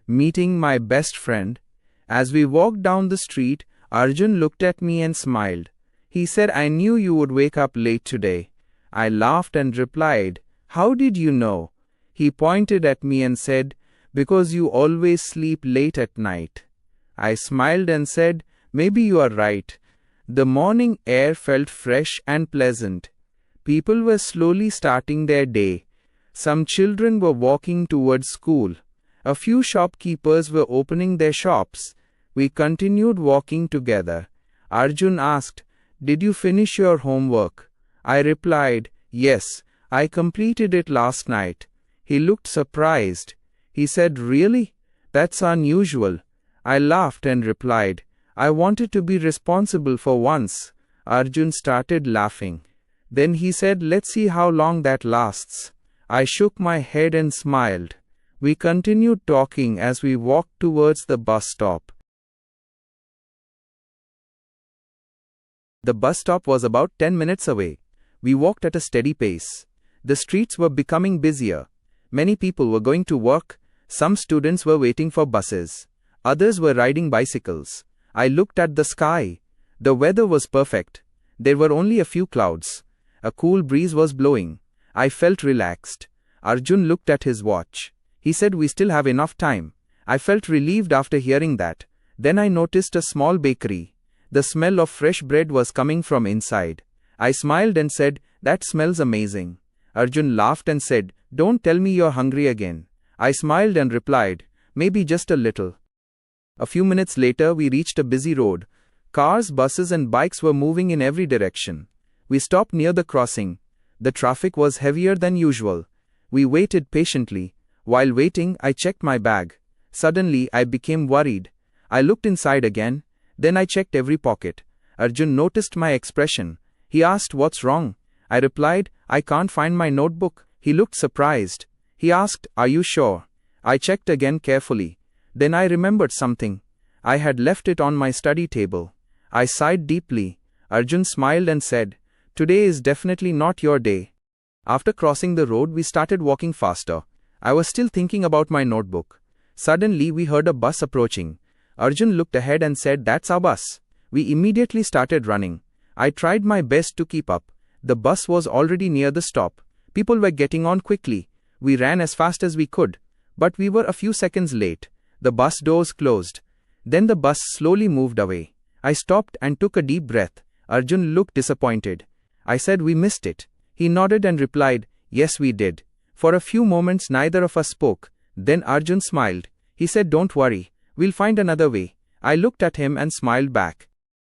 Meeting my best friend. As we walked down the street, Arjun looked at me and smiled. He said, I knew you would wake up late today. I laughed and replied, How did you know? He pointed at me and said, Because you always sleep late at night. I smiled and said, Maybe you are right. The morning air felt fresh and pleasant. People were slowly starting their day. Some children were walking towards school. A few shopkeepers were opening their shops. We continued walking together. Arjun asked, Did you finish your homework? I replied, Yes, I completed it last night. He looked surprised. He said, Really? That's unusual. I laughed and replied, I wanted to be responsible for once. Arjun started laughing. Then he said, Let's see how long that lasts. I shook my head and smiled. We continued talking as we walked towards the bus stop. The bus stop was about 10 minutes away. We walked at a steady pace. The streets were becoming busier. Many people were going to work. Some students were waiting for buses. Others were riding bicycles. I looked at the sky. The weather was perfect. There were only a few clouds. A cool breeze was blowing. I felt relaxed. Arjun looked at his watch. He said, We still have enough time. I felt relieved after hearing that. Then I noticed a small bakery. The smell of fresh bread was coming from inside. I smiled and said, That smells amazing. Arjun laughed and said, Don't tell me you're hungry again. I smiled and replied, Maybe just a little. A few minutes later, we reached a busy road. Cars, buses, and bikes were moving in every direction. We stopped near the crossing. The traffic was heavier than usual. We waited patiently. While waiting, I checked my bag. Suddenly, I became worried. I looked inside again. Then I checked every pocket. Arjun noticed my expression. He asked, What's wrong? I replied, I can't find my notebook. He looked surprised. He asked, Are you sure? I checked again carefully. Then I remembered something. I had left it on my study table. I sighed deeply. Arjun smiled and said, Today is definitely not your day. After crossing the road, we started walking faster. I was still thinking about my notebook. Suddenly, we heard a bus approaching. Arjun looked ahead and said, That's our bus. We immediately started running. I tried my best to keep up. The bus was already near the stop. People were getting on quickly. We ran as fast as we could. But we were a few seconds late. The bus doors closed. Then the bus slowly moved away. I stopped and took a deep breath. Arjun looked disappointed. I said, We missed it. He nodded and replied, Yes, we did. For a few moments, neither of us spoke. Then Arjun smiled. He said, Don't worry. We'll find another way. I looked at him and smiled back.